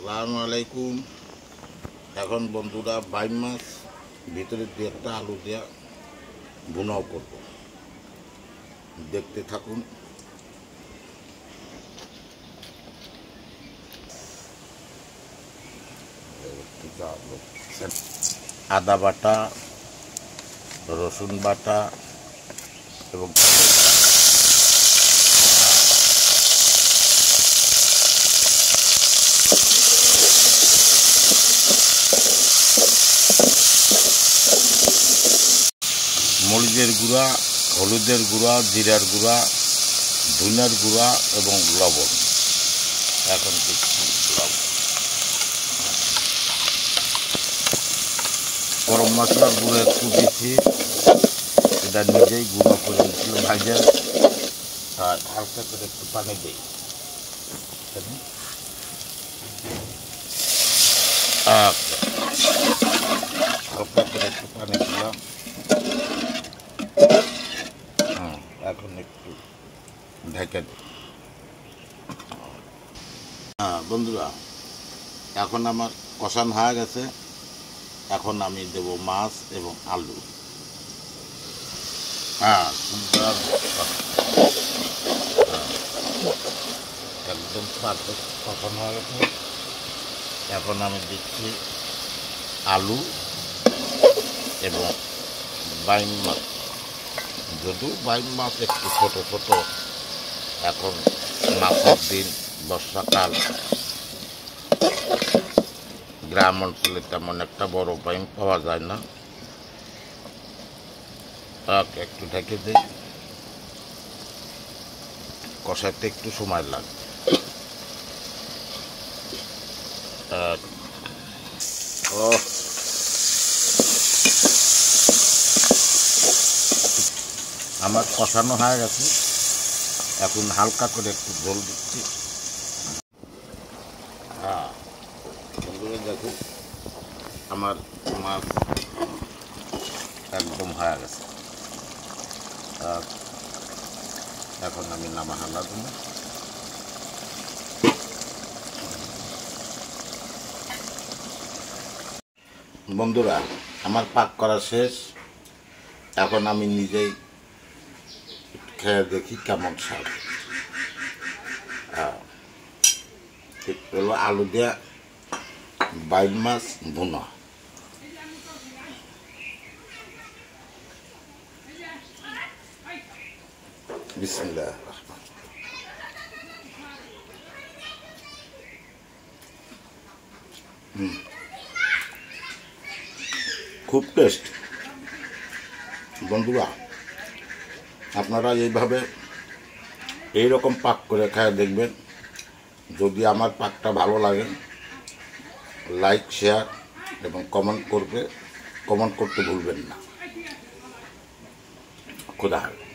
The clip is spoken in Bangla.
আসসালামু আলাইকুম। এখন বন্ধুরা বাইম মাছ ভিতরে দিয়ে একটা আলু দেওয়া ভুনাও করব, দেখতে থাকুন। আদা বাটা, রসুন বাটা এবং মরিচের গুঁড়া, হলুদের গুঁড়া, জিরার গুঁড়া, ধনিয়ার গুঁড়া এবং লবণ। এখন গরম মশলার গুঁড়ো একটু দিচ্ছি, এটা নিজেই গুঁড়ো করে দিচ্ছি ভাজা। আর হালকা করে একটু পানি দিই, হালকা করে একটু পানি দিলাম। এখন একটু ঢেকে দিই। বন্ধুরা, এখন আমার কষানো হয়ে গেছে। এখন আমি দেব মাছ এবং আলু। সুন্দর, একদম পারফেক্ট কষানো হয়ে গেছে। এখন আমি দিচ্ছি আলু এবং বাইম মাছ। যদিও বাইম মাছ একটু ছোট ছোট, এখন মাছের দিন, বর্ষাকাল, গ্রাম অঞ্চলে তেমন একটা বড় বাইম পাওয়া যায় না। একটু ঢেকে দিই, কষাতে একটু সময় লাগে। আমার কষানো হয়ে গেছে। এখন হালকা করে একটু ঝোল দিচ্ছি। দেখুন, আমার মাছ একদম হয়ে গেছে। এখন আমি নামাহালা দেব। বন্ধুরা, আমার পাক করা শেষ। এখন আমি নিজেই খেয়ে দেখি কেমন স্বাদ। হলো আলু দেওয়া বাইম মাছ ভুনা। বিসমিল্লাহ। খুব টেস্ট। বন্ধুরা, আপনারা এইভাবে এইরকম পাক করে খেয়ে দেখবেন। যদি আমার পাকটা ভালো লাগে, লাইক, শেয়ার এবং কমেন্ট করতে ভুলবেন না। খুদা হাফেজ।